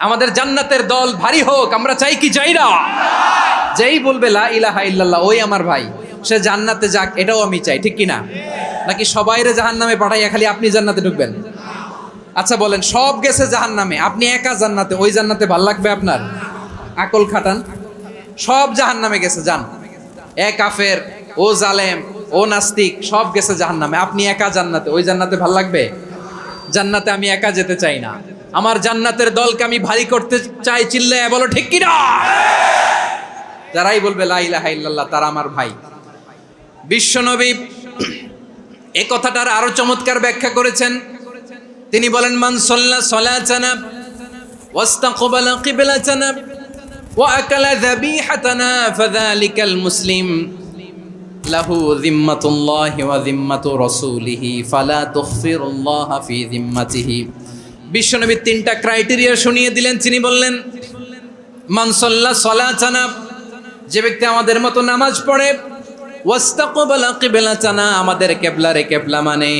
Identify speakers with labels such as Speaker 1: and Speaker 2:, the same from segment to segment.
Speaker 1: আমাদের জান্নাতের দল ভারী হোক, আমরা চাই কি চাই না? যেই বলবে লা ইলাহা ইল্লাল্লাহ ওই আমার ভাই, সে জান্নাতে যাক, এটাও আমি চাই, ঠিক কি না? নাকি সবাইরে জাহান্নামে পাঠাইয়া খালি আপনি জান্নাতে ঢুকবেন? আচ্ছা বলেন, সব গেছে জাহান্নামে, আপনি একা জান্নাতে, ওই জান্নাতে ভাল লাগবে আপনার? আকল খাটান। সব জাহান্নামে গেছে, যান। এ কাফের, ও জালেম, ও নাস্তিক, সব গেছে জাহান্নামে, আপনি একা জান্নাতে, ওই জান্নাতে ভাল লাগবে? জান্নাতে আমি একা যেতে চাই না, আমার জান্নাতের দলকে আমি ভারী করতে চাই। চিল্লায় বলো ঠিক কি না? যারাই বলবে লা ইলাহা ইল্লাল্লাহ তারা আমার ভাই। বিশ্বনবী এই কথাটার আরো চমৎকার ব্যাখ্যা করেছেন। তিনি বলেন, মান সাল্লা সালাতানা ওয়াস্তাকবালা কিবলাতানা ওয়া আকালা যাবিহাতানা ফাযালিকাল মুসলিম লাহু যিম্মাতুল্লাহি ওয়া যিম্মাতু রাসূলিহি ফালা তুখফিরুল্লাহা ফি যিম্মাতিহি। বিশ্বনবী তিনটা ক্রাইটেরিয়া শুনিয়ে দিলেন। তিনি বললেন, মান সাল্লা সালাতানা, যে ব্যক্তি আমাদের মতো নামাজ পড়ে, ওয়াস্তাকবালা কিবলাতানা, আমাদের কিবলারে কিবলা মানে,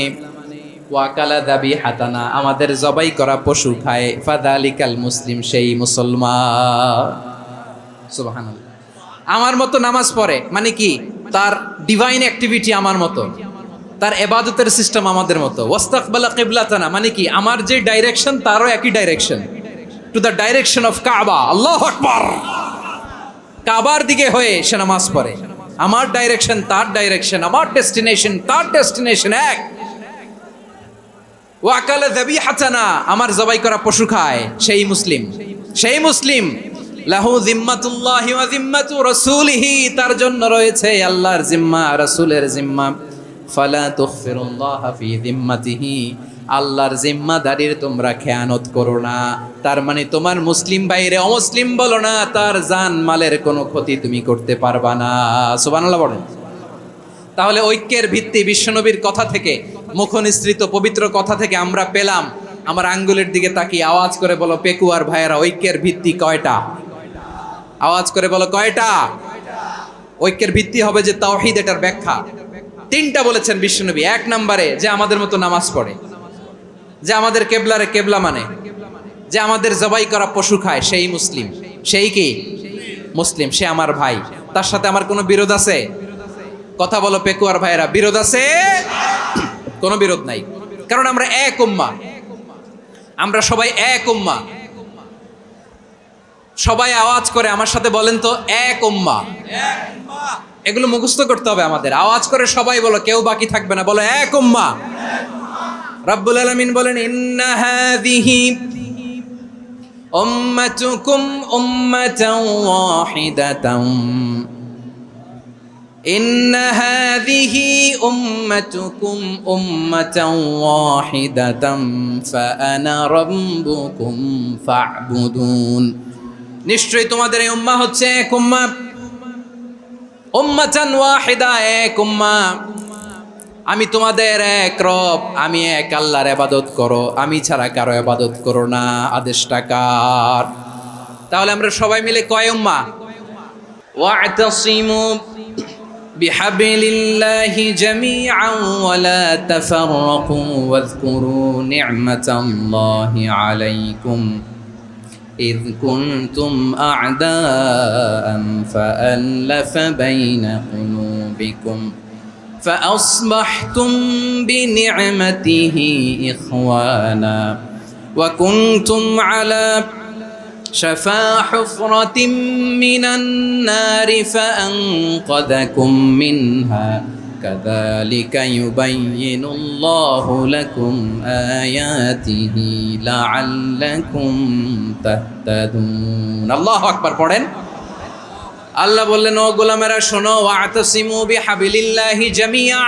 Speaker 1: ওয়া আকালা যাবিহাতানা, আমাদের জবাই করা পশু খায়, ফাযালিকাল মুসলিম, সেই মুসলমান। সুবহানাল্লাহ। আমার মতো নামাজ পড়ে মানে কি? তার ডিভাইন অ্যাক্টিভিটি আমার মতো, তার ইবাদতের সিস্টেম আমাদের মতো। ওয়াস্তাকবালা কিবলাতানা মানে কি? আমার যে ডাইরেকশন তারও একই direction, to the direction of কাবা। আল্লাহু আকবার। কাবার দিকে হয়ে সে নামাজ পড়ে। আমার ডাইরেকশন তার ডাইরেকশন, আমার ডেস্টিনেশন তার ডেস্টিনেশন এক। ওয়া আকালা যাবিহাতানা, আমার জবাই করা পশু খায়, সেই মুসলিম। সেই মুসলিম। লাহু যিম্মাতুল্লাহি ওয়া যিম্মাতু রাসূলিহি, তার জন্য রয়েছে আল্লাহর জিম্মা, রাসূলের জিম্মা। ফালা তুখফিরুল্লাহা ফি যিম্মাতিহি, আল্লাহর জিম্মাদারির তোমরা খেয়ানত করো না। তার মানে তোমার মুসলিম বাইরে অমুসলিম বলো না, তার জান মালের কোনো ক্ষতি তুমি করতে পারবা না। সুবহানাল্লাহ বলেন। তাহলে ঐক্যের ভিত্তি বিশ্বনবীর কথা থেকে, মুখনিসৃত পবিত্র কথা থেকে আমরা পেলাম। আমার আঙ্গুলের দিকে তাকিয়ে আওয়াজ করে বলো পেকুয়ার ভাইয়েরা, ঐক্যের ভিত্তি কয়টা? আওয়াজ করে বলো কয়টা? ঐক্যের ভিত্তি হবে যে তাওহীদ, এটার ব্যাখ্যা তিনটা বলেছেন বিশ্বনবী। এক নম্বরে, যে আমাদের মতো নামাজ পড়ে, যে আমাদের কেবলারে কেবলা মানে, যে আমাদের জবাই করা পশু খায়, সেই মুসলিম। সেই কি? মুসলিম। সে আমার ভাই। তার সাথে আমার কোনো বিরোধ আছে? কথা বলো পেকুয়ার ভাইয়েরা, বিরোধ আছে? কোনো বিরোধ নাই, কারণ আমরা এক উম্মাহ, আমরা সবাই এক উম্মাহ। সবাই আওয়াজ করে আমার সাথে বলেন তো, এক উম্মাহ। এগুলো মুখস্থ করতে হবে আমাদের। আওয়াজ করে সবাই বলো, কেউ বাকি থাকবে না, বলো এক উম্মাহ। রব্বুল আলামিন বলেন, ইন্না হাযিহি উম্মাতুকুম উম্মাতান ওয়াহিদাতান, ইন্না হাযিহি উম্মাতুকুম উম্মাতান ওয়াহিদাতান ফাআনা রাব্বুকুম ফা'বুদুন। নিশ্চয়ই তোমাদের এই উম্মাহ হচ্ছে এক উম্মাহ। উম্মাতান ওয়াহিদা, এক উম্মাহ। আমি তোমাদের এক রব, আমি এক আল্লাহর ইবাদত করো, আমি ছাড়া কারো ইবাদত করো না। আদেশটা কার? তাহলে আমরা সবাই মিলে কয় উম্মাহ? ওয়া'তাসিমু বিহাবলিল্লাহি জামিআন ওয়া লা তাফাররাকু ওয়াযকুরু নি'মাতাল্লাহি আলাইকুম إذ كنتم أعداء فألف بين قلوبكم فأصبحتم بنعمته إخوانا وكنتم على شفا حفرة من النار فأنقذكم منها كذلك يبين الله لكم آياته لعلكم تهتدون। الله أكبر পড়েন। আল্লাহ বললেন, ও গোলামেরা শোনো, ওয়া'তাসিমু বিহাবলিল্লাহি জামিআ,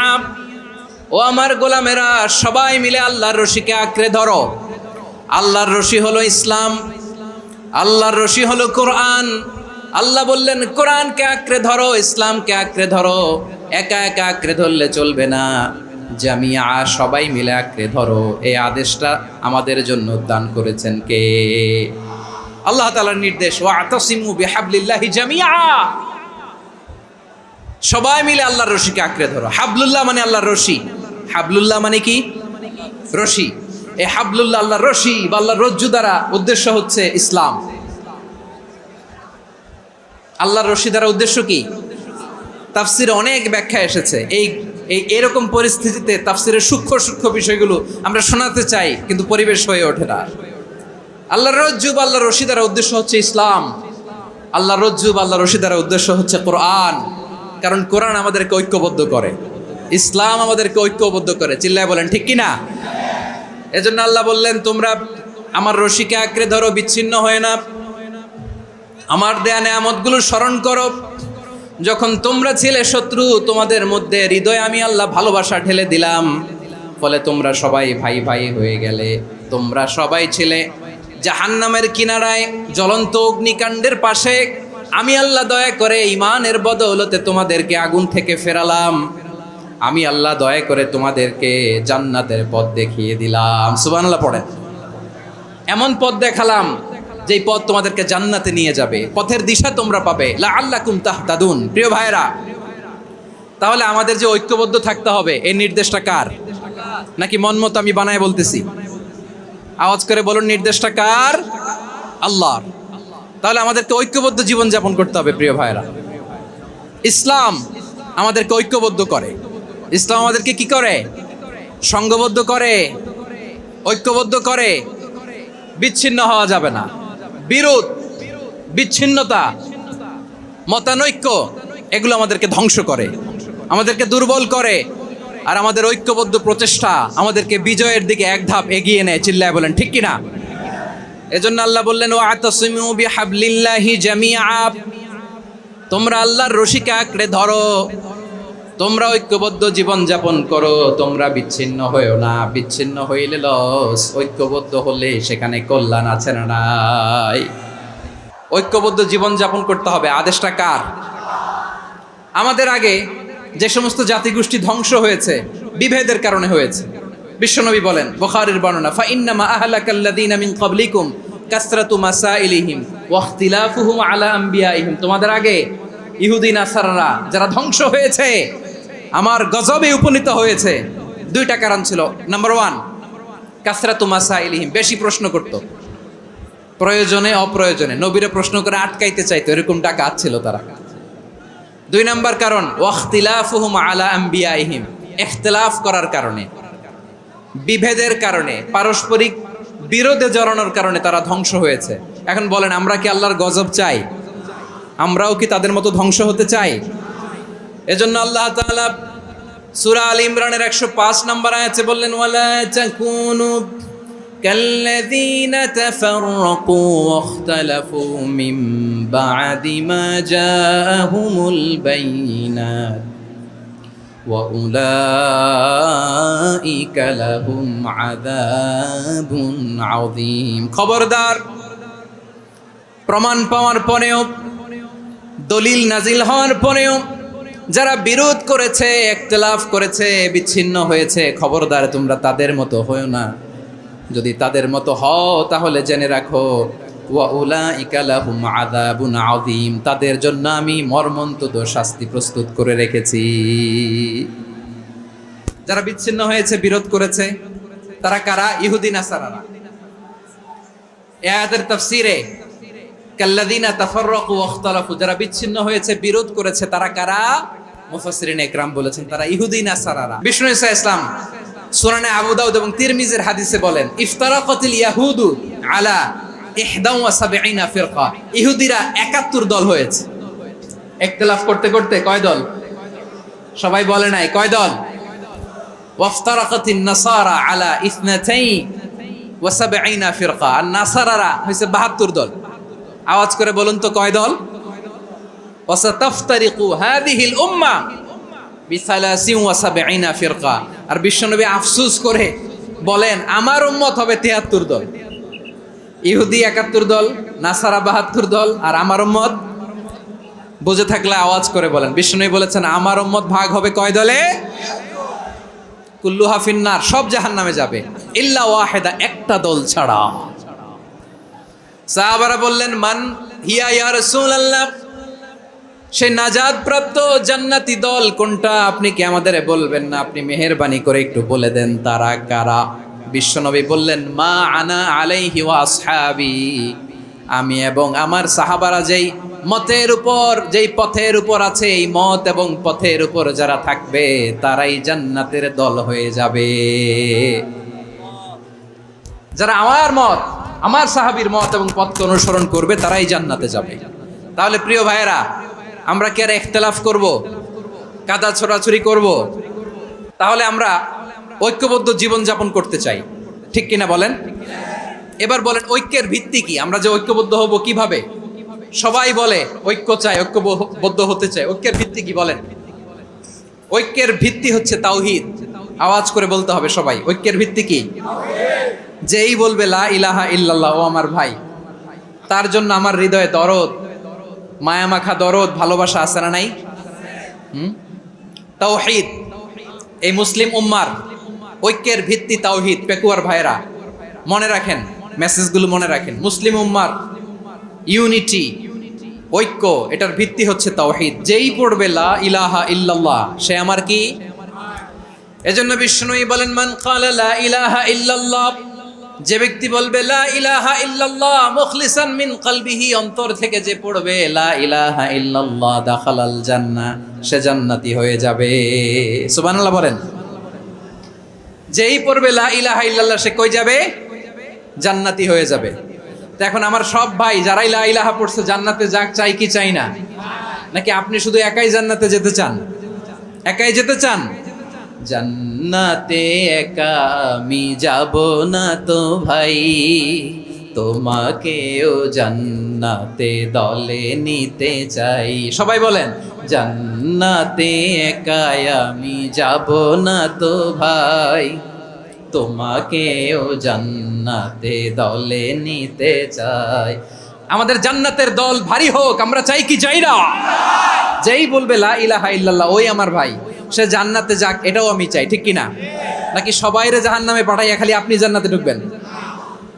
Speaker 1: ও আমার গোলামেরা সবাই মিলে আল্লাহর রশিকে আঁকড়ে ধরো। আল্লাহর রশি হলো ইসলাম, আল্লাহর রশি হলো কোরআন। আল্লাহ বললেন, কোরআনকে আঁকড়ে ধরো, ইসলামকে আঁকড়ে ধরো। একা একা আঁকড়ে ধরলে চলবে না, জামিয়া, সবাই মিলে আঁকড়ে ধরো। এই আদেশটা আমাদের জন্য দান করেছেন কে? আল্লাহ তাআলার নির্দেশ, ওয়া'তাসিমু বিহাবলিল্লাহি জামিআ, সবাই মিলে আল্লাহর রশিকে আঁকড়ে ধরো। হাবলুল্লাহ মানে আল্লাহর রশি। হাবলুল্লাহ মানে কি? রশি। এই হাবলুল্লাহ আল্লাহর রশি বা আল্লাহর রজ্জু দ্বারা উদ্দেশ্য হচ্ছে ইসলাম। আল্লাহর রশি দ্বারা উদ্দেশ্য কি? তাফসিরে অনেক ব্যাখ্যা এসেছে। এরকম পরিস্থিতিতে তাফসিরের সূক্ষ্ম সূক্ষ্ম বিষয়গুলো আমরা শোনাতে চাই, কিন্তু পরিবেশ হয়ে ওঠে না। আল্লাহর রজ্জু বা আল্লাহর রশি দ্বারা উদ্দেশ্য হচ্ছে ইসলাম। আল্লাহর রজ্জু বা আল্লাহর রশি দ্বারা উদ্দেশ্য হচ্ছে কোরআন, কারণ কোরআন আমাদেরকে ঐক্যবদ্ধ করে, ইসলাম আমাদেরকে ঐক্যবদ্ধ করে। চিল্লায় বলেন ঠিক কিনা? এজন্য আল্লাহ বললেন, তোমরা আমার রশিকে আঁকড়ে ধরো, বিচ্ছিন্ন হয় না, আমার দেয়া নেয়ামতগুলো স্মরণ করো। যখন তোমরা ছিলে শত্রু, তোমাদের মধ্যে হৃদয়ে আমি আল্লাহ ভালোবাসা ঢেলে দিলাম, ফলে তোমরা সবাই ভাই ভাই হয়ে গেলে। তোমরা সবাই ছিলে জাহান্নামের কিনারায়, জ্বলন্ত অগ্নিকাণ্ডের পাশে। আমি আল্লাহ দয়া করে ঈমানের বদৌলতে তোমাদেরকে আগুন থেকে ফেরালাম। আমি আল্লাহ দয়া করে তোমাদেরকে জান্নাতের পথ দেখিয়ে দিলাম। সুবহানাল্লাহ পড়েন। এমন পথ দেখালাম যেই পথ তোমাদেরকে জান্নাতে নিয়ে যাবে, পথের দিশা তোমরা পাবে। লাআল্লাকুম তাহতাদুন। প্রিয় ভাইরা, তাহলে আমাদের যে ঐক্যবদ্ধ থাকতে হবে, এই নির্দেশটা কার? নাকি মন মতো আমি বানায় বলতেছি? আওয়াজ করে বলুন, নির্দেশটা কার? আল্লাহর। তাহলে আমাদেরকে ঐক্যবদ্ধ জীবন যাপন করতে হবে। প্রিয় ভাইরা, ইসলাম আমাদেরকে ঐক্যবদ্ধ করে। ইসলাম আমাদেরকে কি করে? সংঘবদ্ধ করে, ঐক্যবদ্ধ করে। বিচ্ছিন্ন হওয়া যাবে না। বিরোধ, বিচ্ছিন্নতা, মতানৈক্য, এগুলো আমাদেরকে ধ্বংস করে, আমাদেরকে দুর্বল করে। আর আমাদের ঐক্যবদ্ধ প্রচেষ্টা আমাদেরকে বিজয়ের দিকে এক ধাপ এগিয়ে নেয়। চিল্লায় বলেন ঠিক কিনা? এজন্য আল্লাহ বললেন, ওয়াতাসিমু বিহাবলিল্লাহি জামিআ। তোমরা আল্লাহর রশিকে আঁকড়ে ধরো, তোমরা ঐক্যবদ্ধ জীবন যাপন করো, তোমরা বিচ্ছিন্ন হয়েও না। বিচ্ছিন্ন হইলে লস, ঐক্যবদ্ধ হলে সেখানে কল্যাণ আছে না নাই? ঐক্যবদ্ধ জীবন যাপন করতে হবে। আদেশটা কার? আমাদের আগে যে সমস্ত জাতিগোষ্ঠী ধ্বংস হয়েছে, বিভেদের কারণে হয়েছে। বিশ্বনবী বলেন, বুখারীর বর্ণনা, ফা ইন্নামা আহলাকাল্লাযীনা মিন ক্বাবলিকুম কাসরাতু মাসাইলিহিম ওয়া ইখতিলাফুহুম আলা আমবিয়াইহিম। তোমাদের আগে ইহুদি নাসারারা যারা ধ্বংস হয়েছে, আমার গজবে উপনীত হয়েছে, দুইটা কারণ ছিল। নাম্বার 1, কাসরাতু মাসাইলিহিম, বেশি প্রশ্ন করত, প্রয়োজনে অপ্রয়োজনে নবীরে প্রশ্ন করে আটকাইতে চাইতো, এরকম ডাকাত ছিল তারা। 2 নাম্বার কারণ, ওয়াখতিলাফুহুম আলা আমবিয়াইহিম, ইখতিলাফ করার কারণে, বিভেদের কারণে, পারস্পরিক বিরোধে জড়ানোর কারণে তারা ধ্বংস হয়েছে। এখন বলেন, আমরা কি আল্লাহর গজব চাই? আমরাও কি তাদের মতো ধ্বংস হতে চাই? এজন্য আল্লাহ তাআলা সূরা আল ইমরানের 105 নম্বর আয়াতে বললেন, ওয়ালা তাকুনু কাল্লাযীনা তাফাররাকু ওয়াখতালাফু মিন বা'দি মা জাআহুমুল বাইয়িনাত ওয়া উলাইকা লাহুম আযাবুন আযীম। খবরদার, প্রমাণ পাওয়ার পরেও, দলিল নাজিল হওয়ার পরেও যারা বিরোধ করেছে, ইখতিলাফ করেছে, বিচ্ছিন্ন হয়েছে, খবরদার তোমরা তাদের মতো হয়ো না। যদি তাদের মতো হও তাহলে জেনে রাখো, ওয়া উলাইকা লাহুম আযাবুন আযীম, তাদের জন্য আমি মর্মন্তুদ শাস্তি প্রস্তুত করে রেখেছি। যারা বিচ্ছিন্ন হয়েছে, বিরোধ করেছে, তারা কারা? ইহুদি নাসারারা। এই আয়াতের তাফসীরে কাল্লাযীনা তাফাররাকু ওয়াখতালাফু, যারা বিচ্ছিন্ন হয়েছে, বিরোধ করেছে, তারা কারা? মুফাসসিরিন ইকরাম বলেছেন তারা ইহুদি নাসারারা। বিষ্ণু ঈসা ইসলাম সুনানে আবু দাউদ এবং তিরমিজির হাদিসে বলেন, ইফতারাকাতিল ইয়াহুদু আলা 71 ফিরকা। ইহুদিরা 71 দল হয়েছে। ইখতিলাফ করতে করতে কয় দল? সবাই বলে নাই, কয় দল? ওয়াফতারাকাতিন নাসারা আলা 72 ফিরকা। আর নাসারারা হইছে 72 দল। আওয়াজ করে বলুন তো, কয় দল? ওয়াসাতাফতারিকু হাযিহিল উম্মাহ বি73 ফিরকা। আর বিশ্বনবী আফসোস করে বলেন, আমার উম্মত হবে 73 দল। ইহুদি 71 দল, নাসারা 72 দল, আর আমার উম্মত, বুঝে থাকলে আওয়াজ করে বলেন। বিশ্বনবী বলেছেন, আমার উম্মত ভাগ হবে কয় দলে? কুল্লুহা ফিন্নার, সব জাহান্নামে যাবে, ইল্লা ওয়াহিদা, একটা দল ছাড়া। সাহাবারা বললেন, মান হিয়া ইয়া রাসূলুল্লাহ, সেই নাজাত প্রাপ্ত জান্নাতি দল কোনটা? আপনি কি আমাদের বলবেন না? আপনি মেহেরবানি করে একটু বলে দেন তারা কারা। বিশ্বনবী বললেন, মা আনা আলাইহি ওয়া আসহাবি, আমি এবং আমার সাহাবারা যেই মতের উপর, যেই পথের উপর আছে, এই মত এবং পথের উপর যারা থাকবে তারাই জান্নাতের দল হয়ে যাবে। যারা আমার মত, আমার সাহাবীর মত এবং পথকে অনুসরণ করবে তারাই জান্নাতে যাবে। তাহলে প্রিয় ভাইয়েরা, আমরা কি আর ইখতিলাফ করব, কাদা ছোড়াছুরি করব? তাহলে আমরা ঐক্যবদ্ধ জীবন যাপন করতে চাই, ঠিক কিনা বলেন? এবার বলেন, ঐক্যের ভিত্তি কি? আমরা যে ঐক্যবদ্ধ হব কিভাবে? সবাই বলে ঐক্য চাই, ঐক্যবদ্ধ হতে চাই। ঐক্যের ভিত্তি কি বলেন? ঐক্যের ভিত্তি হচ্ছে তাওহীদ। আওয়াজ করে বলতে হবে সবাই, ঐক্যের ভিত্তি কি? যেই বলবে লা ইলাহা ইল্লাল্লাহ, ও আমার ভাই, তার জন্য আমার হৃদয়ে দরদ, মায়ামাখা দরদ, ভালোবাসা আছে না নাই? তাওহীদ। এই মুসলিম উম্মার ঐক্যের ভিত্তি তাওহীদ। পেকুয়ার ভাইরা মনে রাখেন, মেসেজগুলো মনে রাখেন। মুসলিম উম্মার ইউনিটি, ঐক্য, এটার ভিত্তি হচ্ছে তাওহীদ। যেই পড়বে লা ইলাহা ইল্লাল্লাহ, সে আমার কি? এজন্য বিষ্ণুই বলেন, মান ক্বালা লা ইলাহা ইল্লাল্লাহ, যে ব্যক্তি বলবে লা ইলাহা ইল্লাল্লাহ মুখলিসান মিন কলবিহি, অন্তর থেকে যে পড়বে লা ইলাহা ইল্লাল্লাহ, দাখালাল জান্নাহ, সে জান্নাতি হয়ে যাবে। সুবহানাল্লাহ বলেন। যেই পড়বে লা ইলাহা ইল্লাল্লাহ, সে কই যাবে? জান্নাতি হয়ে যাবে। তো এখন আমার সব ভাই যারাই লা ইলাহা পড়ছে জান্নাতে যাক, চাই কি চাই না? নাকি আপনি শুধু একাই জান্নাতে যেতে চান? একাই যেতে চান? জান্নাতে একা আমি যাব না তো ভাই, তোমাকেও জান্নাতে দলে নিতে চাই। সবাই বলেন, জান্নাতে একা আমি যাব না তো ভাই, তোমাকেও জান্নাতে দলে নিতে চাই। আমাদের জান্নাতের দল ভারী হোক, আমরা চাই কি চাই না? যেই বলবে লা ইলাহা ইল্লাল্লাহ, ওই আমার ভাই, সে জান্নাতে যাক, এটাও আমি চাই, ঠিক কিনা? নাকি সবাইরে জাহান্নামে পাঠাইয়া খালি আপনি জান্নাতে ঢুকবেন?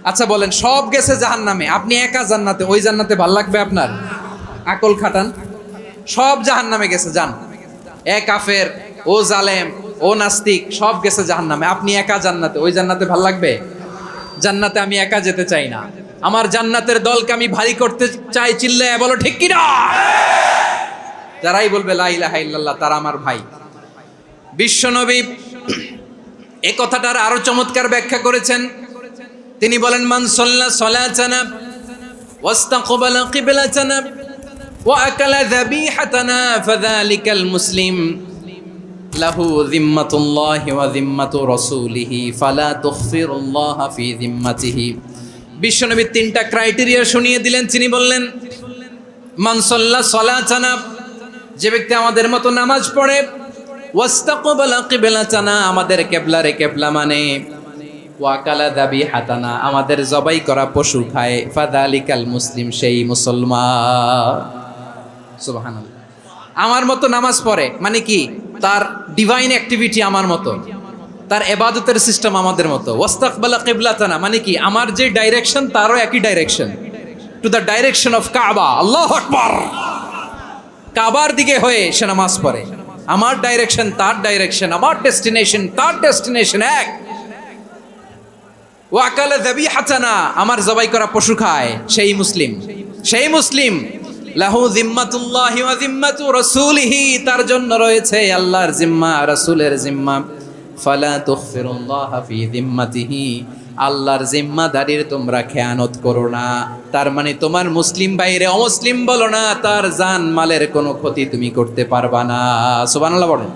Speaker 1: আচ্ছা বলেন, সব গেছে জাহান্নামে, আপনি একা জান্নাতে, ওই জান্নাতে ভাল লাগবে আপনার? আকল খাটান। সব জাহান্নামে গেছে, যান। এ কাফের, ও জালেম, ও নাস্তিক, সব গেছে জাহান্নামে, আপনি একা জান্নাতে, ওই জান্নাতে ভাল লাগবে? জান্নাতে আমি একা যেতে চাই না, আমার জান্নাতের দলকে আমি ভারী করতে চাই। চিল্লায় বলো ঠিক কিনা? যারাই বলবে লা ইলাহা ইল্লাল্লাহ, তারা আমার ভাই। বিশ্বনবী এই কথাটার আরো চমৎকার ব্যাখ্যা করেছেন। তিনি বলেন, মান সাল্লা সালাতানা ওয়াস্তাকবালা কিবলাতানা ওয়া আকালা যাবিহাতানা ফাযালিকাল মুসলিম লাহু যিম্মাতুল্লাহি ওয়া যিম্মাতু রাসূলিহি ফালা তুখফিরুল্লাহ ফি যিম্মাতিহি। বিশ্বনবী তিনটা ক্রাইটেরিয়া শুনিয়ে দিলেন। তিনি বললেন, মান সাল্লা সালাতানা, যে ব্যক্তি আমাদের মতো নামাজ পড়ে, ওয়াস্তাকবালা কিবলাতানা, আমাদের কিবলারে কিবলা মানে, ওয়াকালা যাবিহাতানা, আমাদের জবাই করা পশু খায়, ফাযালিকাল মুসলিম, সেই মুসলমান। সুবহানাল্লাহ। আমার মতো নামাজ পড়ে মানে কি? তার ডিভাইন অ্যাক্টিভিটি আমার মতো, তার ইবাদতের সিস্টেম আমাদের মতো। ওয়াস্তাকবালা কিবলাতানা মানে কি? আমার যে ডাইরেকশন তারও একই direction, to the direction of কাবা। আল্লাহু আকবার। কাবার দিকে হয়ে সে নামাজ পড়ে। আমার ডাইরেকশন তার ডাইরেকশন, আমার ডেস্টিনেশন তার ডেস্টিনেশন এক। ওয়াকালা যাবিহাতানা, আমার জবাই করা পশু খায়, সেই মুসলিম। সেই মুসলিম। লাহু যিম্মাতুল্লাহি ওয়া যিম্মাতু রাসূলিহি, তার জন্য রয়েছে আল্লাহর জিম্মা, রাসূলের জিম্মা। ফালা তুখফিরুল্লাহ ফি যিম্মাতিহি, আল্লাহর জিম্মাদারির তোমরা খেয়ানত করো না। তার মানে তোমার মুসলিম বাইরে অমুসলিম বলো না, তার জান মালের কোনো ক্ষতি তুমি করতে পারবা না। সুবহানাল্লাহ বলেন।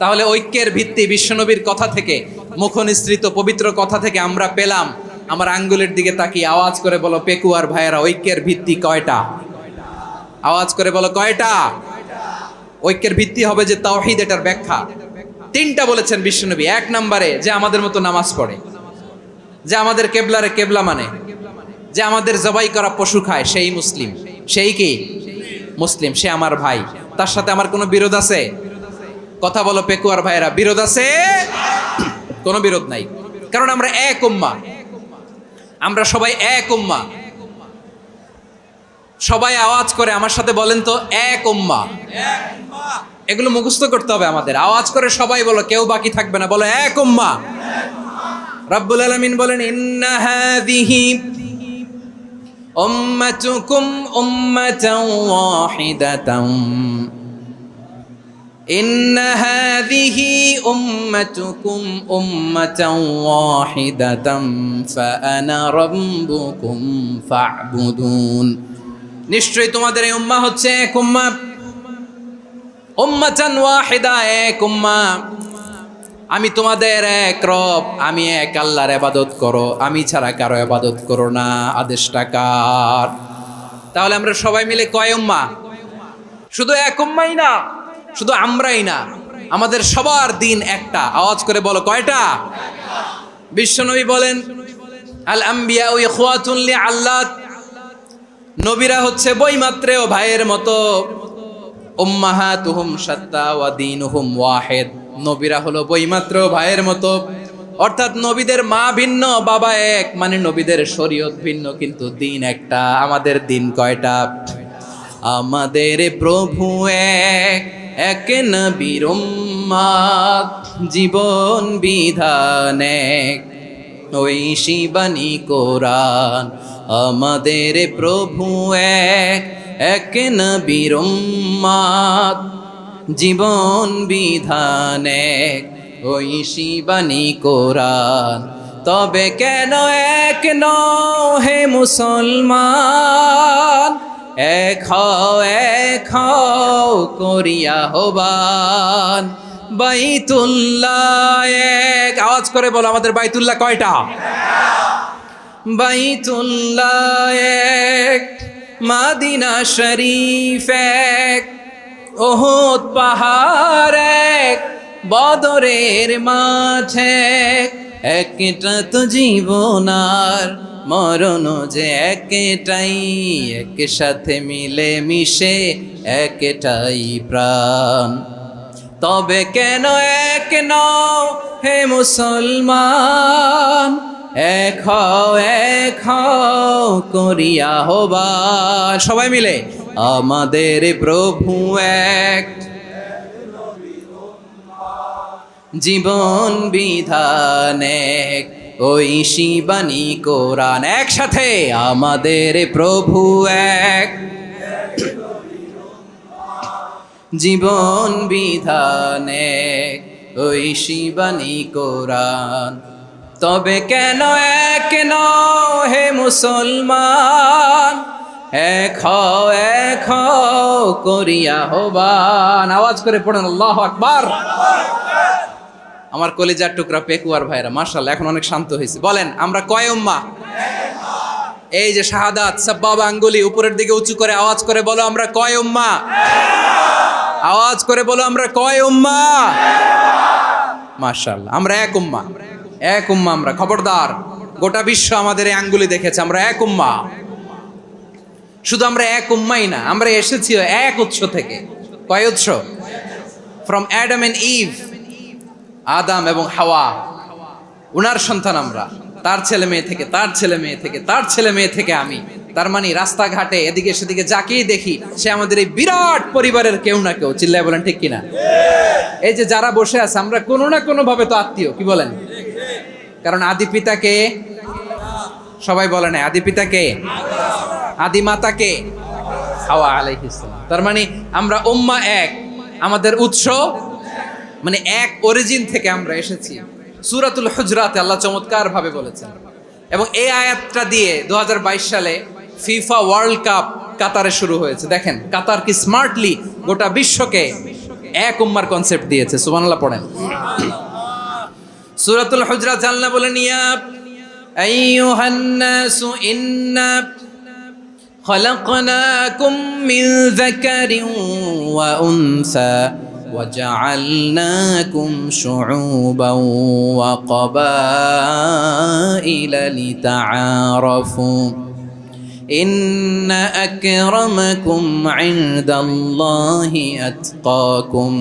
Speaker 1: তাহলে ঐক্যের ভিত্তি বিশ্বনবীর কথা থেকে, মুখনিসৃত পবিত্র কথা থেকে আমরা পেলাম। আমার আঙ্গুলের দিকে তাকিয়ে আওয়াজ করে বলো পেকুয়ার ভাইয়েরা, ঐক্যের ভিত্তি কয়টা? আওয়াজ করে বলো কয়টা? ঐক্যের ভিত্তি হবে যে তাওহীদ, এটার ব্যাখ্যা তিনটা বলেছেন বিশ্বনবী। এক নম্বরে, যে আমাদের মতো নামাজ পড়ে, যে আমাদের কেবলারে কেবলা মানে, যে আমাদের জবাই করা পশু খায়, সেই মুসলিম। সেই কি? মুসলিম। সে আমার ভাই। তার সাথে আমার কোনো বিরোধ আছে? কথা বলো পেকুয়ার ভাইয়েরা, বিরোধ আছে? কোনো বিরোধ নাই, কারণ আমরা এক উম্মাহ, আমরা সবাই এক উম্মাহ। সবাই আওয়াজ করে আমার সাথে বলেন তো, এক উম্মাহ। এগুলো মুখস্থ করতে হবে আমাদের। আওয়াজ করে সবাই বলো, কেউ বাকি থাকবে না, বলো এক উম্মাহ। রব্বুল আলামিন বলেন ইন্না হাযিহি উম্মাতুকুম উম্মাতান ওয়াহিদাতান ইন্না হাযিহি উম্মাতুকুম উম্মাতান ওয়াহিদাতান ফাআনা রাব্বুকুম ফা'বুদুন। নিশ্চয়ই তোমাদের এই উম্মাহ হচ্ছে এক উম্মাহ, উম্মাতান ওয়াহিদা, এক উম্মাহ। আমি তোমাদের এক রব, আমি এক আল্লাহর ইবাদত করো, আমি ছাড়া কারো ইবাদত করো না। আদেশটা কার? তাহলে আমরা সবাই মিলে কয় উম্মাহ? শুধু এক উম্মাই না, শুধু আমরাই না, আমাদের সবার দিন একটা। আওয়াজ করে বলো কয়টা? বিশ্বনবী বলেন আল আম্বিয়া ইখওয়াতুন লিআল্লাত, নবীরা হচ্ছে বইমাত্রেও ভাইয়ের মতো। উম্মাহাতুহুম শাত্তা ওয়া দীনুহুম ওয়াহিদ, নবীরা হলো বইমাত্রেও ভাইয়ের মতো। অর্থাৎ নবীদের মা ভিন্ন, বাবা এক, মানে নবীদের শরীয়ত ভিন্ন, কিন্তু দিন একটা। আমাদের দিন কয়টা? আমাদের প্রভু এক, এক নবীর উম্মাত, জীবন বিধান এক, ওই শিবানী কোরআন। আমাদের প্রভু এক, এক নবীর উম্মাত, জীবন বিধান এক, ওই শিবানী কোরআন। তবে কেন এক নও হে মুসলমান, এক হও করিয়া হবান। বাইতুল্লাহ এক, আওয়াজ করে বলো আমাদের বাইতুল্লাহ কয়টা? বাইতুল্লাহ এক, মাদিনা শরীফ এক, ওহুদ পাহাড় এক, বদরের মাঠ এক। একটা তো জীবন আর মরণ যে একটাই, একসাথে মিলে মিশে একটাই প্রাণ। তবে কেন এক নও হে মুসলমান, এক হও করিয়া হবান। সবাই মিলে আমাদের প্রভু এক, জীবন বিধান এক, ওই শিবানী কোরআন। একসাথে আমাদের প্রভু এক, জীবন বিধান এক, ওই শিবানী কোরআন। তবে কেন এক নও হে মুসলমান, এক হও করিয়া হবান। আওয়াজ করে পড়েন আল্লাহু আকবার। আমার কলিজার টুকরা পেকুয়ার ভাইরা মাশাআল্লাহ এখন অনেক শান্ত হয়েছে। বলেন আমরা কয় উম্মাহ? এই যে শাহাদাত সাব্বাবা আঙ্গুলি উপরের দিকে উঁচু করে আওয়াজ করে বলো আমরা কয় উম্মাহ? আওয়াজ করে বলো আমরা কয় উম্মাহ? মাশাআল্লাহ আমরা এক উম্মাহ, এক উম্মাহ আমরা। খবরদার, গোটা বিশ্ব আমাদের এই আঙ্গুলি দেখেছে, আমরা এক উম্মাহ। শুধু আমরা এক উম্মাই না, আমরা এসেছি এক উৎস থেকে। কয় উৎস? ফ্রম অ্যাডাম এন্ড ইভ, আদম এবং হাওয়া, উনার সন্তান আমরা। তার ছেলে মেয়ে থেকে, তার ছেলে মেয়ে থেকে, তার ছেলে মেয়ে থেকে আমি। তার মানে রাস্তাঘাটে এদিকে সেদিকে যাকেই দেখি সে আমাদের এই বিরাট পরিবারের কেউ না কেউ। চিল্লায় বলেন ঠিক কিনা? এই যে যারা বসে আছে আমরা কোনো না কোনো ভাবে তো আত্মীয়, কি বলেন? কারণ আদি পিতাকে সবাই বলে না, আদি পিতাকে, আদি মাতাকে হাওয়া আলাইহিস সালাম। তার মানে আমরা উম্মাহ এক, আমাদের উৎস মানে এক অরিজিন থেকে আমরা এসেছি। সূরাতুল হুজরাতে আল্লাহ চমৎকার ভাবে বলেছেন, এবং এই আয়াতটা দিয়ে 2022 সালে ফিফা ওয়ার্ল্ড কাপ কাতারে শুরু হয়েছে। দেখেন কাতার কি স্মার্টলি গোটা বিশ্বকে এক উম্মার কনসেপ্ট দিয়েছে। সুবহানাল্লাহ পড়েন। সূরাতুল হুজরাত আল্লাহ বলেন ইয়া আইয়ুহান নাসু ইন্না খলাকনাকুম মিন যাকারিন ওয়া উনসা وجعلناكم شعوبا وقبائل لتعارفوا إن أكرمكم عند الله أتقاكم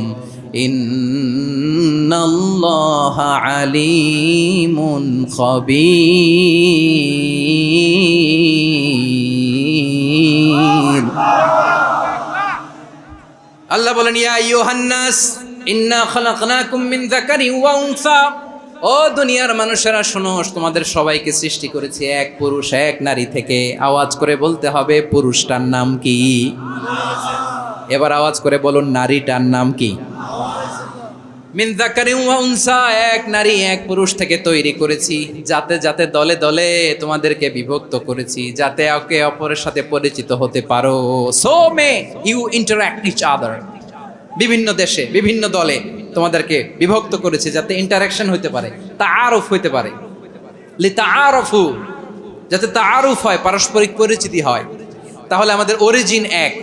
Speaker 1: إن الله عليم خبير আল্লাহ বলেন ইয়া আইয়ুহান নাস ইন্না খালাকনাকুম মিন যাকারিন ওয়া উনসা ও দুনিয়ার মানুষেরা শোনো, তোমাদের সবাইকে সৃষ্টি করেছি এক পুরুষ এক নারী থেকে। আওয়াজ করে বলতে হবে পুরুষটার নাম কি? এবার আওয়াজ করে বলুন নারীটার নাম কি? মিন যাকারিন ওয়া উনসা, এক নারী এক পুরুষ থেকে তৈরি করেছি। যাতে যাতে দলে দলে তোমাদেরকে বিভক্ত করেছি, যাতে একে অপরের সাথে পরিচিত হতে পারো। So may you interact each other. বিভিন্ন দেশে বিভিন্ন দলে তোমাদেরকে বিভক্ত করেছে যাতে ইন্টারাকশন হইতে পারে, তাআরুফ হইতে পারে। লিতাআরফু, যাতে তাআরুফ হয়, পারস্পরিক পরিচিতি হয়। তাহলে আমাদের অরিজিন এক।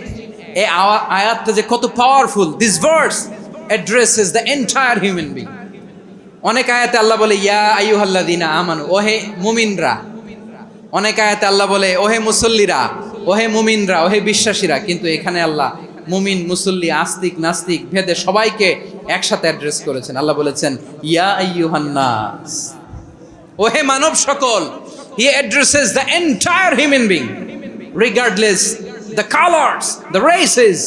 Speaker 1: এই আয়াতটা যে কত powerful! This verse addresses the entire human being. অনেক আয়াতে আল্লাহ বলে ইয়া আইয়ুহাল্লাযীনা আমানু, ওহে মুমিনরা। অনেক আয়াতে আল্লাহ বলে ওহে মুসল্লিরা, ওহে মুমিনরা, ওহে বিশ্বাসীরা। কিন্তু এখানে আল্লাহ মুমিন মুসল্লি আস্তিক নাস্তিক ভেদে সবাইকে একসাথে অ্যাড্রেস করেছেন। আল্লাহ বলেছেন ইয়া আইয়ুহান নাস, ওহে মানব সকল। হি addresses the entire human being regardless the colours, the races,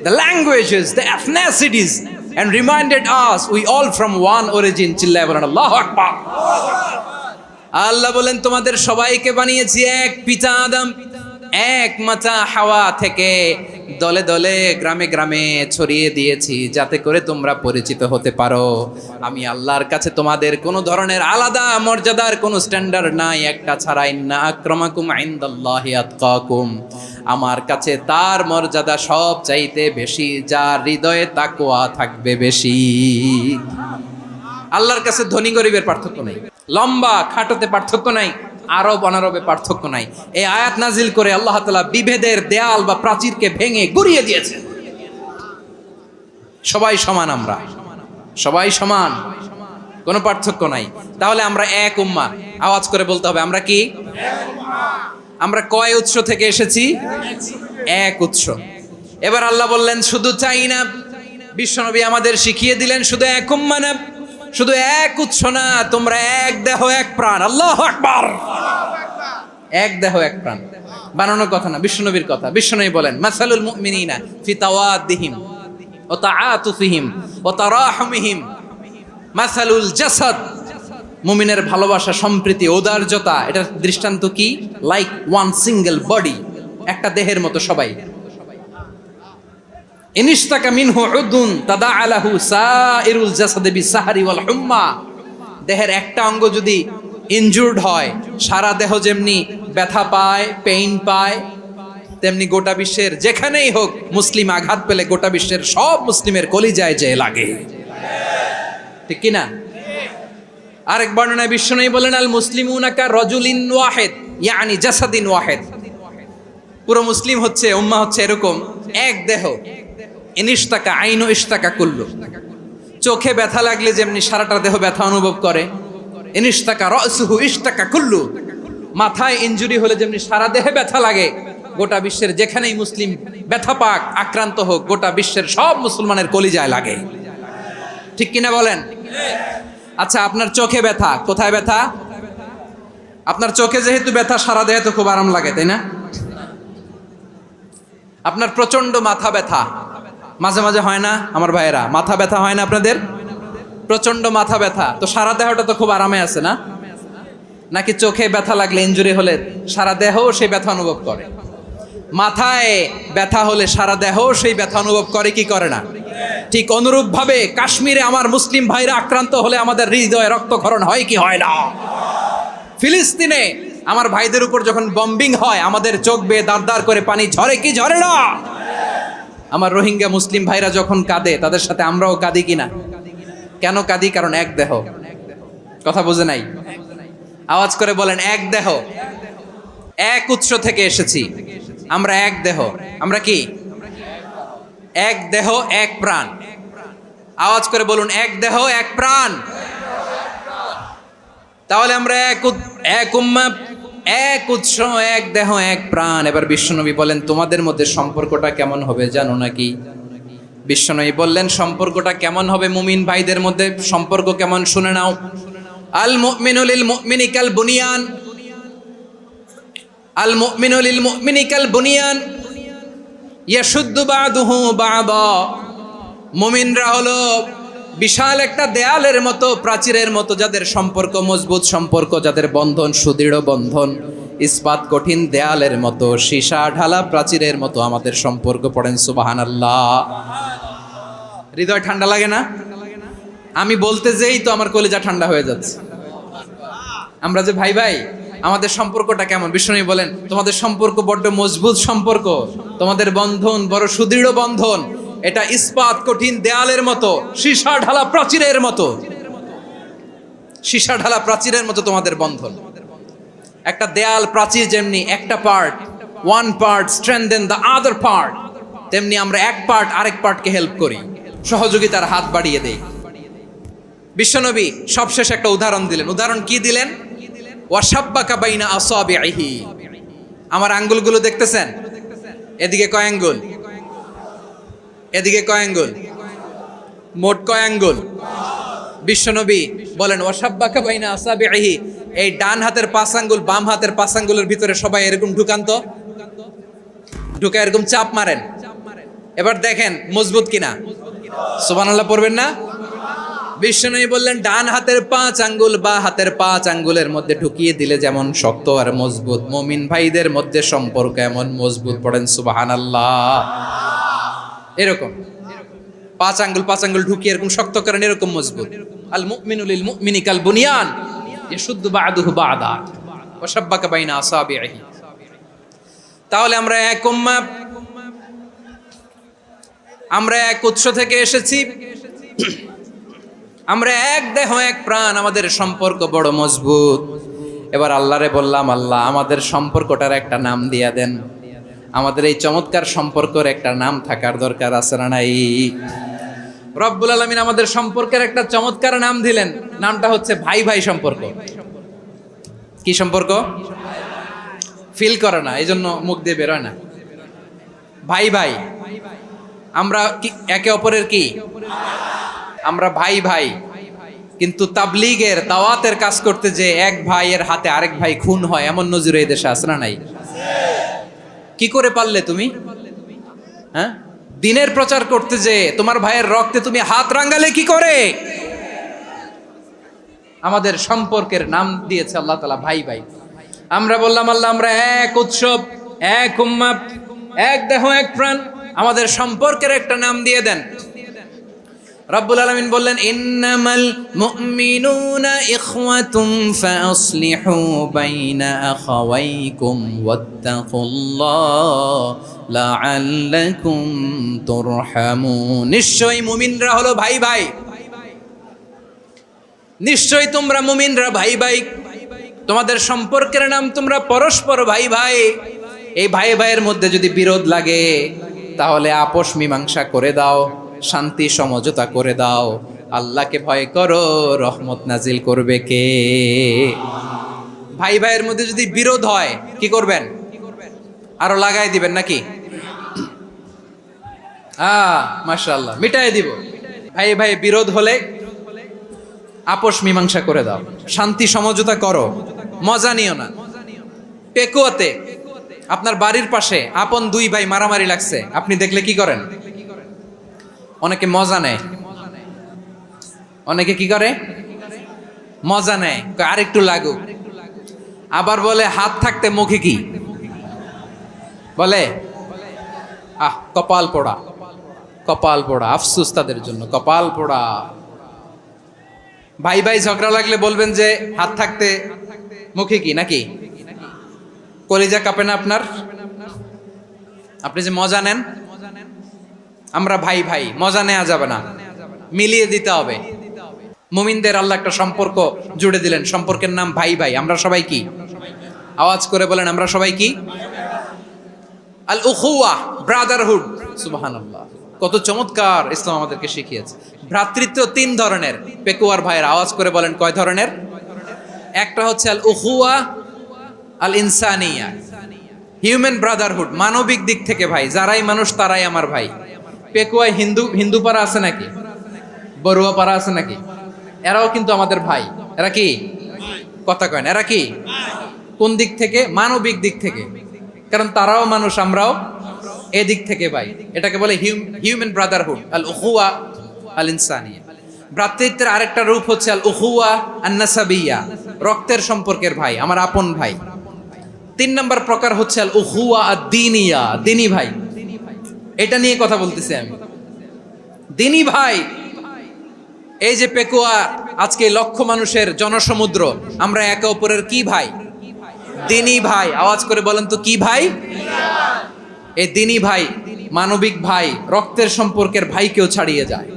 Speaker 1: the languages, the ethnicities, and reminded us we all from one origin. চিল্লায় বলেন আল্লাহু আকবার। আল্লাহ বলেন তোমাদের সবাইকে বানিয়েছি এক পিতা আদম, এক মাতা হাওয়া থেকে। দলে দলে গ্রামে গ্রামে ছড়িয়ে দিয়েছি যাতে করে তোমরা পরিচিত হতে পারো। আমি আল্লাহর কাছে তোমাদের কোনো ধরনের আলাদা মর্যাদার কোনো স্ট্যান্ডার্ড নাই, একটা ছাড়া। ইন্না আক্রামাকুম ইনদাল্লাহি আতকাকুম, আমার কাছে তার মর্যাদা সব চাইতে বেশি যার হৃদয়ে তাকওয়া থাকবে বেশি। আল্লাহর কাছে ধনী গরিবের পার্থক্য নাই, লম্বা খাটোতে পার্থক্য নাই, আরব অনারবে পার্থক্য নাই। এই আয়াত নাজিল করে আল্লাহ তাআলা বিভেদের দেয়াল বা প্রাচীরকে ভেঙে গুড়িয়ে দিয়েছেন। সবাই সমান, আমরা সবাই সমান, কোনো পার্থক্য নাই। তাহলে আমরা এক উম্মাহ। আওয়াজ করে বলতে হবে আমরা কি? আমরা কয় উৎস থেকে এসেছি? এক উৎস। এবার আল্লাহ বললেন শুধু চাই না, বিশ্বনবী আমাদের শিখিয়ে দিলেন শুধু এক উম্মাহ না, শুধু এক উৎস না, তোমরা এক দেহ এক প্রাণ। আল্লাহু আকবার। এক দেহ এক প্রাণ বানানোর কথা না, বিশ্বনবীর কথা। বিশ্বনবী বলেন মাসালুল মুমিনিনা ফি তাওয়াদ্দিহিম ওয়া তাআতুফিহিম ওয়া তারাহুমিহিম মাসালুল জাসাদ। মুমিনের ভালোবাসা, সম্প্রীতি, ঔদার্যতা, এটার দৃষ্টান্ত কি? লাইক ওয়ান সিঙ্গেল বডি, একটা দেহের মতো সবাই। ইনিশতাকা মিনহু উদুন তাদাআলাহু সাইরুল জাসাদি বিসাহরি ওয়াল হুম্মা। দেহের একটা অঙ্গ যদি ইনজুর্ড হয়, সারা দেহ যেমনি ব্যথা পায়, পেইন পায়, তেমনি গোটা বিশ্বের যেখানেই হোক মুসলিম আঘাত পেলে গোটা বিশ্বের সব মুসলিমের কলিজায় যে লাগে, ঠিক কিনা? আরেক বর্ণনায় বিশ্বনবী বলেন আল মুসলিমুনা কা রাজুলিন ওয়াহিদ ইয়ানি জাসাদিন ওয়াহিদ। পুরো মুসলিম হচ্ছে, উম্মাহ হচ্ছে এরকম এক দেহ। ইনিশতাকা আইনু ইশতাকা কুল্লু। চোখে ব্যথা লাগলে যেমনি সারাটা দেহ ব্যথা অনুভব করে, ইনিশতাকা রাসুহু ইশতাকা কুল্লু। মাথায় ইনজুরি হলে যেমনি সারা দেহে ব্যথা লাগে, গোটা বিশ্বের যেখানেই মুসলিম ব্যথা পাক, আক্রান্ত হোক, গোটা বিশ্বের সব মুসলমানের কলিজায় লাগে, ঠিক কিনা বলেন? আচ্ছা, আপনার চোখে ব্যথা, কোথায় ব্যথা? আপনার চোখে যেহেতু ব্যথা, সারা দেহে তো খুব আরাম লাগে, তাই না? আপনার প্রচন্ড মাথা ব্যথা মাঝে মাঝে হয় না আমার ভাইয়েরা? মাথা ব্যথা হয় না আপনাদের? প্রচন্ড মাথা ব্যথা, তো সারা দেহটা তো খুব আরামে আছে না? নাকি চোখে ব্যথা লাগলে, ইনজুরি হলে সারা দেহ সেই ব্যথা অনুভব করে? মাথায় ব্যথা হলে সারা দেহ সেই ব্যথা অনুভব করে কি করে না? ঠিক অনুরূপ ভাবে কাশ্মীরে আমার মুসলিম ভাইরা আক্রান্ত হলে আমাদের হৃদয়ে রক্তক্ষরণ হয় কি হয় না? ফিলিস্তিনে আমার ভাইদের উপর যখন বম্বিং হয়, আমাদের চোখ বেয়ে দাঁড় দাঁড় করে পানি ঝরে কি ঝরে না? আমার রোহিঙ্গা মুসলিম ভাইরা যখন কাঁদে, তাদের সাথে আমরাও কাঁদি কিনা? কেন কাঁদি? কারণ এক দেহ। কথা বুঝে নাই? আওয়াজ করে বলেন এক দেহ, এক উৎস থেকে এসেছি আমরা, এক দেহ। আমরা কি? এক দেহ এক প্রাণ। আওয়াজ করে বলুন এক দেহ এক প্রাণ। তাহলে আমরা এক উম্মাহ, এক উৎস, এক দেহ এক প্রাণ। এবার বিশ্বনবী বলেন তোমাদের মধ্যে সম্পর্কটা কেমন হবে জানো নাকি? বিশ্বনবী বললেন সম্পর্কটা কেমন হবে মুমিন ভাইদের মধ্যে? সম্পর্ক কেমন শুনে নাও। আল মুমিনু লিল মুমিনি কাল বুনিয়ান, আল মুমিনু লিল মুমিনি কাল বুনিয়ান ইয়াশুদ্দু বা'দুহু বা'দা। মুমিনরা হলো বিশাল একটা দেয়ালের মতো, প্রাচীরের মতো, যাদের সম্পর্ক মজবুত সম্পর্ক, যাদের বন্ধন সুদৃঢ় বন্ধন, ইস্পাত কঠিন দেয়ালের মতো, সীসা ঢালা প্রাচীরের মতো আমাদের সম্পর্ক। পড়েন সুবহানাল্লাহ। হৃদয় ঠান্ডা লাগে না? আমি বলতে যেই তো আমার কলিজা ঠান্ডা হয়ে যাচ্ছে। আমরা যে ভাই ভাই, আমাদের সম্পর্কটা কেমন? বিষ্ণু বলেন তোমাদের সম্পর্ক বড্ড মজবুত সম্পর্ক, তোমাদের বন্ধন বড় সুদৃঢ় বন্ধন, এটা ইস্পাত কঠিন দেয়ালের মতো, সীসা ঢালা প্রাচীরের মতো, সীসা ঢালা প্রাচীরের মতো তোমাদের বন্ধন। একটা দেয়াল প্রাচীর যেমনি একটা part, one part strengthen the other part, তেমনি আমরা এক পার্ট আরেক পার্টকে হেল্প করি, সহযোগিতার হাত বাড়িয়ে দেই। বিশ্বনবী সবশেষ একটা উদাহরণ দিলেন। উদাহরণ কি দিলেন? ওয়াশাব্বাকা বাইনা আসাবিহি। আমার আঙ্গুলগুলো দেখতেছেন? এদিকে কয় আঙ্গুল? এদিকে কয় আঙ্গুল? মোট কয় আঙ্গুল? বিশ্বনবী বলেন ওয়াশাব্বাকা বাইনা আসাবিহি, এই ডান হাতের 5 আঙ্গুল বাম হাতের 5 আঙ্গুলের ভিতরে সবাই এরকম ঢুকান তো, ঢুকা এরকম চাপ মারেন। এবার দেখেন মজবুত কিনা। সুবহানাল্লাহ পড়বেন না? বিশ্বনবী বললেন ডান হাতের 5 আঙ্গুল বা হাতের 5 আঙ্গুলের মধ্যে ঢুকিয়ে দিলে যেমন শক্ত আর মজবুত, মুমিন ভাইদের মধ্যে সম্পর্ক এমন মজবুত। পড়েন সুবহানাল্লাহ। এরকম 5 আঙ্গুল ঢুকিয়ে এরকম শক্ত করেন, এরকম মজবুত। আল মুমিনু লিল মুমিনি কাল বুনিয়ান ইয়াশুদ্দু বা'দুহু বা'দা ওয়া শাব্বাকা বাইনা আসাবিহি। তাহলে আমরা এক উম্মাহ, আমরা এক উৎস থেকে এসেছি, আমরা এক দেহ এক প্রাণ, আমাদের সম্পর্ক বড় মজবুত। এবার আল্লাহরে বললাম, আল্লাহ আমাদের সম্পর্কটার একটা নাম দিয়া দেন। আমাদের এই চমৎকার সম্পর্কের একটা নাম থাকার দরকার আছে না নাই? রব্বুল আলামিন আমাদের সম্পর্কের একটা চমৎকার নাম দিলেন। নামটা হচ্ছে ভাই ভাই সম্পর্ক। কি সম্পর্ক? ফিল করে না, এই জন্য মুখ দিয়ে বেরোয় না। ভাই ভাই, আমরা একে অপরের কি? আমরা ভাই ভাই। কিন্তু তাবলীগের দাওয়াতের কাজ করতে যে এক ভাইয়ের হাতে আরেক ভাই খুন হয়, এমন নজির এই দেশে আছে না নাই? কি করে পারলে তুমি? হ্যাঁ, দিনের প্রচার করতে যে তোমার ভাইয়ের রক্তে তুমি হাত রাঙ্গালে কি করে? আমাদের সম্পর্কের নাম দিয়েছে আল্লাহ তাআলা ভাই ভাই। আমরা বললাম আল্লাহ আমরা এক উৎসব, এক উম্মাহ, এক দেহ এক প্রাণ, আমাদের সম্পর্কের একটা নাম দিয়ে দেন। রব্বুল আলামিন বললেন ইন্নামাল মুমিনুনা ইখওয়াতুন ফাসলিহু বাইনা আখাওয়াইকুম ওয়াত্তাকুল্লাহ লাআল্লাকুম তুরহামুন। নিশ্চয়ই মুমিনরা হলো ভাই ভাই, নিশ্চয়ই তোমরা মুমিনরা ভাই ভাই, তোমাদের সম্পর্কের নাম তোমরা পরস্পর ভাই ভাই। এই ভাই ভাইয়ের মধ্যে যদি বিরোধ লাগে তাহলে আপোষ মীমাংসা করে দাও, শান্তি সমঝোতা করে দাও। আল্লাহকে ভয় করো, রহমত নাজিল করবে কে? ভাই ভাইয়ের মধ্যে যদি বিরোধ হয় কি করবেন? আরো লাগাই দিবেন নাকি? মাশাআল্লাহ, মিটাই দিব। ভাই ভাই বিরোধ হলে আপোষ মীমাংসা করে দাও, শান্তি সমঝোতা করো, মজা নিও না। পেকুয়াতে আপনার বাড়ির পাশে আপন 2 ভাই মারামারি লাগছে, আপনি দেখলে কি করেন? অনেকে মজা নেয়। অনেকে কি করে? মজা নেয়, আরেকটু লাগুক। আবার বলে হাত থাকতে মুখে কি বলে? কপাল পোড়া, কপাল পোড়া। আফসোস তাদের জন্য, কপাল পোড়া। ভাই ভাই ঝগড়া লাগলে বলবেন যে হাত থাকতে মুখে কি, নাকি? কলিজা কাঁপে না আপনার? আপনি যে মজা নেন। আমরা ভাই ভাই, মজা নেওয়া যাবে না, মিলিয়ে দিতে হবে। মুমিনদের আল্লাহ একটা সম্পর্ক জুড়ে দিলেন, সম্পর্কের নাম ভাই ভাই। আমরা সবাই কি? আওয়াজ করে বলেন, আমরা সবাই কি? আল উখুয়া, ব্রাদারহুড। সুবহানাল্লাহ, কত চমৎকার ইসলাম আমাদেরকে শিখিয়েছে। ভ্রাতৃত্ব 3 ধরনের। পেকুয়ার ভাইয়ের আওয়াজ করে বলেন কয় ধরনের? একটা হচ্ছে আল উখুয়া আল ইনসানিয়া, হিউম্যান ব্রাদারহুড, মানবিক দিক থেকে ভাই, যারাই মানুষ তারাই আমার ভাই। পেকুয়ায় হিন্দু পাড়া আছে নাকি? বড়ুয়া পাড়া আছে নাকি? এরাও কিন্তু আমাদের ভাই। এরা কি? কথা কয় না, এরা কি? কোন দিক থেকে? মানবিক দিক থেকে, কারণ তারাও মানুষ, আমরাও এদিক থেকে ভাই। এটাকে বলে হিউম্যান ব্রাদারহুড, আল উখুয়া আল ইনসানিয়া। ভ্রাতৃত্বের আরেকটা রূপ হচ্ছে আল উখুয়া আন-নাসাবিয়া, রক্তের সম্পর্কের ভাই, আমার আপন ভাই। 3 নম্বর প্রকার হচ্ছে আল উখুয়া আদ-দীনিয়া, দিনী ভাই। এটা নিয়ে কথা বলতেছি আমি। দিনী ভাই, এই যে পেকুয়া, আজকে লক্ষ মানুষের জনসমুদ্র, আমরা একে অপরের কি ভাই? দিনী ভাই। আওয়াজ করে বলেন তো কি ভাই? এই দিনী ভাই, মানবিক ভাই, রক্তের সম্পর্কের ভাইকেও ছাড়িয়ে যায়।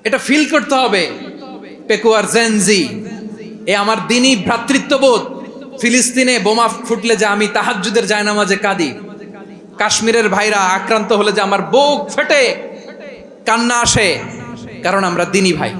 Speaker 1: এটা ফিল করতে হবে। পেকুয়ার জেনজি, এ আমার দিনী ভ্রাতৃত্ববোধ। ফিলিস্তিনে বোমা ফুটলে যে আমি তাহাজ্জুদের জায়নামাজে কাঁদি, কাশ্মীরের ভাইরা আক্রান্ত হলে যে আমার বুক ফেটে কান্না আসে, কারণ আমরা দিনী ভাই।